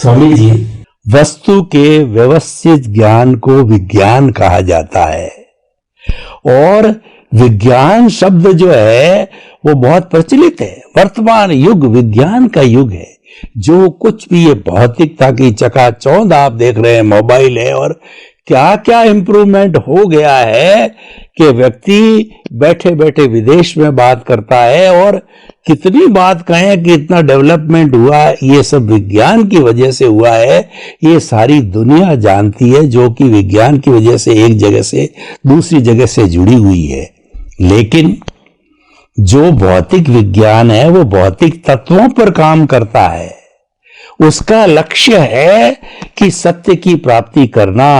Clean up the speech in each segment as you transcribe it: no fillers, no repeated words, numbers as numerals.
स्वामी जी, वस्तु के व्यवस्थित ज्ञान को विज्ञान कहा जाता है और विज्ञान शब्द जो है वो बहुत प्रचलित है। वर्तमान युग विज्ञान का युग है। जो कुछ भी ये भौतिकता की चकाचौंध आप देख रहे हैं, मोबाइल है और क्या क्या इंप्रूवमेंट हो गया है कि व्यक्ति बैठे बैठे विदेश में बात करता है। और कितनी बात कहें कि इतना डेवलपमेंट हुआ, ये सब विज्ञान की वजह से हुआ है। ये सारी दुनिया जानती है, जो कि विज्ञान की वजह से एक जगह से दूसरी जगह से जुड़ी हुई है। लेकिन जो भौतिक विज्ञान है वो भौतिक तत्वों पर काम करता है। उसका लक्ष्य है कि सत्य की प्राप्ति करना।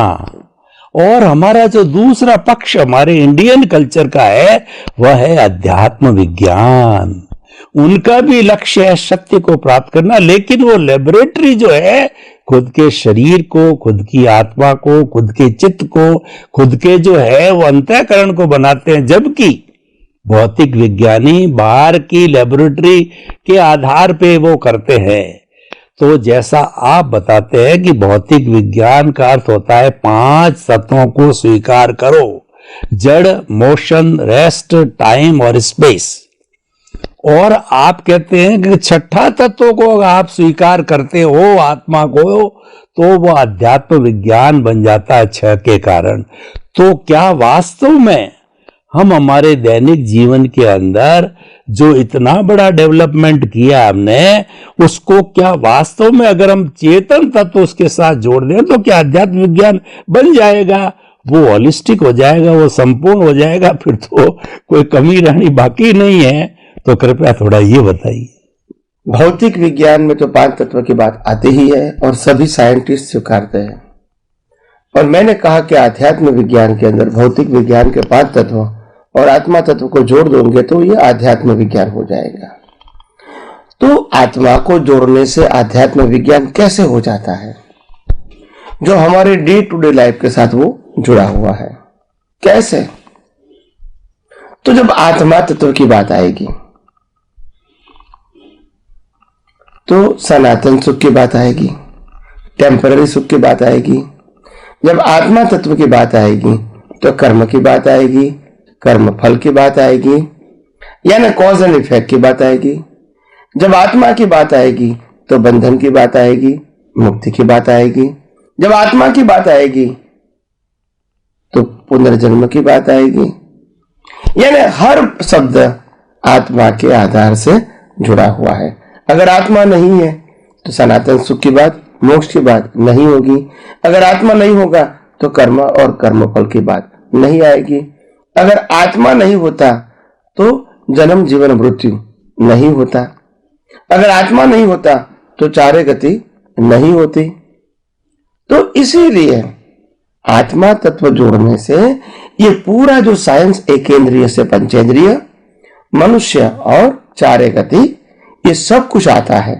और हमारा जो दूसरा पक्ष हमारे इंडियन कल्चर का है वह है अध्यात्म विज्ञान। उनका भी लक्ष्य है सत्य को प्राप्त करना, लेकिन वो लेबोरेटरी जो है खुद के शरीर को, खुद की आत्मा को, खुद के चित्त को, खुद के जो है वो अंतःकरण को बनाते हैं। जबकि भौतिक विज्ञानी बाहर की लेबोरेटरी के आधार पे वो करते हैं। तो जैसा आप बताते हैं कि भौतिक विज्ञान का अर्थ होता है 5 तत्वों को स्वीकार करो, जड़, मोशन, रेस्ट, टाइम और स्पेस। और आप कहते हैं कि छठा तत्व को अगर आप स्वीकार करते हो, आत्मा को, तो वो अध्यात्म विज्ञान बन जाता है 6 के कारण। तो क्या वास्तव में हम हमारे दैनिक जीवन के अंदर जो इतना बड़ा डेवलपमेंट किया हमने, उसको क्या वास्तव में अगर हम चेतन तत्व उसके साथ जोड़ दें तो क्या अध्यात्म विज्ञान बन जाएगा? वो होलिस्टिक हो जाएगा, वो संपूर्ण हो जाएगा, फिर तो कोई कमी रहनी बाकी नहीं है। तो कृपया थोड़ा ये बताइए। भौतिक विज्ञान में तो 5 तत्व की बात आती ही है और सभी साइंटिस्ट स्वीकारते हैं। और मैंने कहा कि आध्यात्म विज्ञान के अंदर भौतिक विज्ञान के 5 तत्व और आत्मा तत्व को जोड़ दोगे तो ये आध्यात्म विज्ञान हो जाएगा। तो आत्मा को जोड़ने से आध्यात्म विज्ञान कैसे हो जाता है, जो हमारे डे टू डे लाइफ के साथ वो जुड़ा हुआ है? कैसे? तो जब आत्मा तत्व की बात आएगी तो सनातन सुख की बात आएगी, टेम्पररी सुख की बात आएगी। जब आत्मा तत्व की बात आएगी तो कर्म की बात आएगी, कर्म फल की बात आएगी, यानी कॉज एंड इफेक्ट की बात आएगी। जब आत्मा की बात आएगी तो बंधन की बात आएगी, मुक्ति की बात आएगी। जब आत्मा की बात आएगी तो पुनर्जन्म की बात आएगी। यानी हर शब्द आत्मा के आधार से जुड़ा हुआ है। अगर आत्मा नहीं है तो सनातन सुख की बात, मोक्ष की बात नहीं होगी। अगर आत्मा नहीं होगा तो कर्म और कर्मफल की बात नहीं आएगी। अगर आत्मा नहीं होता तो जन्म जीवन मृत्यु नहीं होता। अगर आत्मा नहीं होता तो चारे गति नहीं होती। तो इसीलिए आत्मा तत्व जोड़ने से ये पूरा जो साइंस एकेंद्रिय से पंचेंद्रिय, मनुष्य और चारे गति, ये सब कुछ आता है।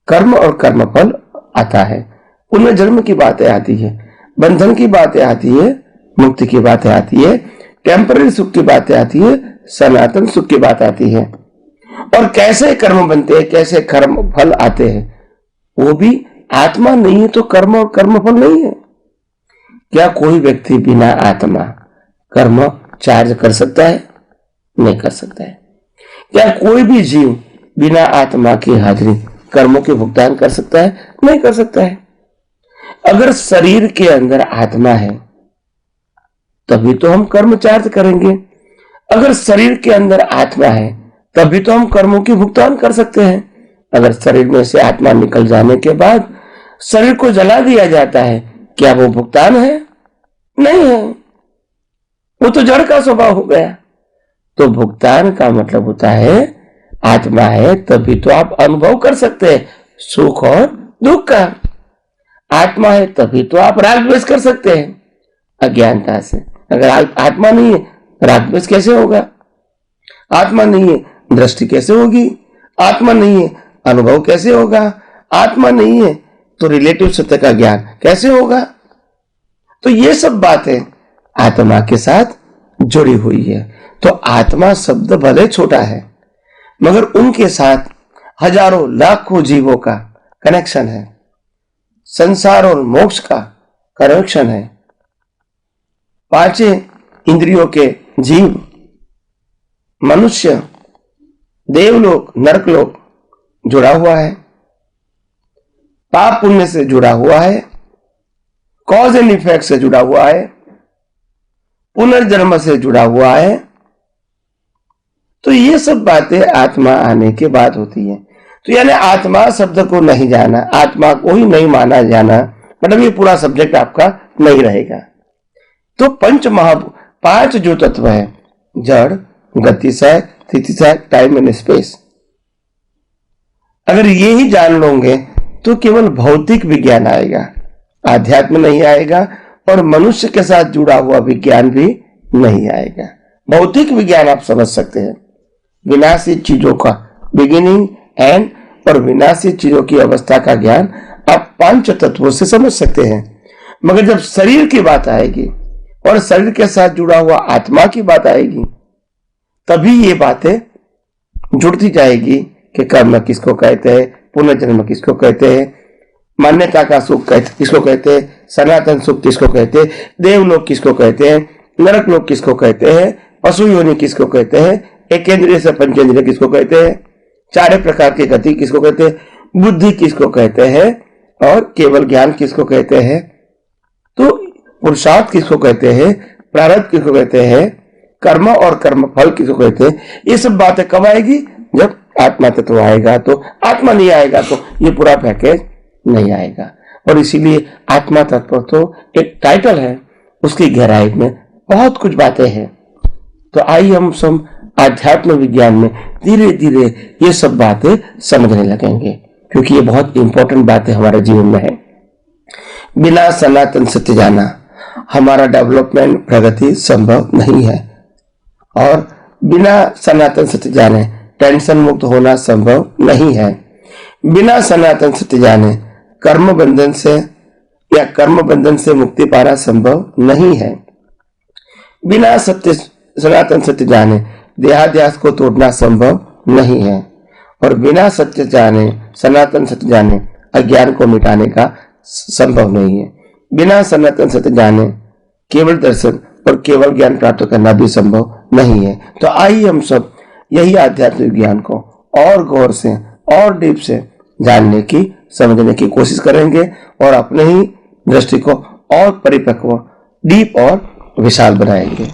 कर्म और कर्मफल आता है, पुनर्जन्म की बातें आती है, बंधन की बातें आती है, मुक्ति की बातें आती है, टेम्पररी सुख की बातें आती है, सनातन सुख की बात आती है। और कैसे कर्म बनते हैं, कैसे कर्म फल आते हैं, वो भी आत्मा नहीं है तो कर्म और कर्मफल नहीं है। क्या कोई व्यक्ति बिना आत्मा कर्म चार्ज कर सकता है? नहीं कर सकता है। क्या कोई भी जीव बिना आत्मा की हाजिरी कर्मों के भुगतान कर सकता है? नहीं कर सकता है। अगर शरीर के अंदर आत्मा है तभी तो हम कर्म चार्ज करेंगे। अगर शरीर के अंदर आत्मा है तभी तो हम कर्मों की भुगतान कर सकते हैं। अगर शरीर में से आत्मा निकल जाने के बाद शरीर को जला दिया जाता है, क्या वो भुगतान है? नहीं है, वो तो जड़ का स्वभाव हो गया। तो भुगतान का मतलब होता है आत्मा है तभी तो आप अनुभव कर सकते हैं सुख और दुख का। आत्मा है तभी तो आप राग द्वेष कर सकते हैं अज्ञानता से। अगर आत्मा नहीं है, राग द्वेष कैसे होगा? आत्मा नहीं है, दृष्टि कैसे होगी? आत्मा नहीं है, अनुभव कैसे होगा? आत्मा नहीं है तो रिलेटिव सत्य का ज्ञान कैसे होगा? तो ये सब बातें आत्मा के साथ जुड़ी हुई है। तो आत्मा शब्द भले छोटा है मगर उनके साथ हजारों लाखों जीवों का कनेक्शन है। संसार और मोक्ष का कनेक्शन है। पांचों इंद्रियों के जीव, मनुष्य, देवलोक, नरकलोक जुड़ा हुआ है, पाप पुण्य से जुड़ा हुआ है, कॉज एंड इफेक्ट से जुड़ा हुआ है, पुनर्जन्म से जुड़ा हुआ है। तो ये सब बातें आत्मा आने के बाद होती है। तो यानी आत्मा शब्द को नहीं जाना, आत्मा को ही नहीं माना जाना, मतलब ये पूरा सब्जेक्ट आपका नहीं रहेगा। तो पांच जो तत्व है, जड़, गतिशय, स्थितिशय, टाइम एंड स्पेस, अगर ये ही जान लोगे तो केवल भौतिक विज्ञान आएगा, आध्यात्म नहीं आएगा, और मनुष्य के साथ जुड़ा हुआ विज्ञान भी नहीं आएगा। भौतिक विज्ञान आप समझ सकते हैं, विनाशी चीजों का बिगिनिंग, एंड और विनाशी चीजों की अवस्था का ज्ञान आप पांच तत्वों से समझ सकते हैं। मगर जब शरीर की बात आएगी और शरीर के साथ जुड़ा हुआ आत्मा की बात आएगी, तभी ये बातें जुड़ती जाएगी कि कर्म किसको कहते हैं, पुनर्जन्म किसको कहते हैं, मान्यता का सुख किसको कहते हैं, सनातन सुख किसको कहते हैं, देवलोक किसको कहते हैं, नरक लोक किसको कहते हैं, पशु योनि किसको कहते हैं, एकेंद्रिय से पंचेंद्रिय किसको कहते हैं, चार प्रकार की गति किसको कहते हैं, बुद्धि किसको कहते हैं, और केवल ज्ञान किसको कहते हैं, तो पुरुषार्थ किसको कहते हैं, प्रारब्ध किसको कहते हैं, कर्म और कर्म फल किसको कहते हैं। ये सब बातें कब आएगी? जब आत्मा तत्व आएगा। तो आत्मा नहीं आएगा तो ये पूरा पैकेज नहीं आएगा। और इसीलिए आत्मा तत्व तो एक टाइटल है, उसकी गहराई में बहुत कुछ बातें हैं। तो आइए हम सब आध्यात्म विज्ञान में धीरे धीरे ये सब बातें समझने लगेंगे, क्योंकि ये बहुत इंपॉर्टेंट बातें हमारे जीवन में है। बिना सनातन सत्य जाना हमारा डेवलपमेंट, प्रगति संभव नहीं है, और बिना सनातन सत्य जाने टेंशन मुक्त होना संभव नहीं है। बिना सनातन सत्य जाने कर्म बंधन से या कर्म बंधन से मुक्ति पाना संभव नहीं है। बिना सनातन सत्य जाने देहाध्यास को तोड़ना संभव नहीं है, और बिना सत्य जाने, सनातन सत्य जाने अज्ञान को मिटाने का संभव नहीं है। बिना सनातन सत्य जाने केवल दर्शन और केवल ज्ञान प्राप्त करना भी संभव नहीं है। तो आइए हम सब यही आध्यात्मिक ज्ञान को और गौर से और डीप से जानने की, समझने की कोशिश करेंगे, और अपने ही दृष्टि को और परिपक्व, डीप और विशाल बनाएंगे।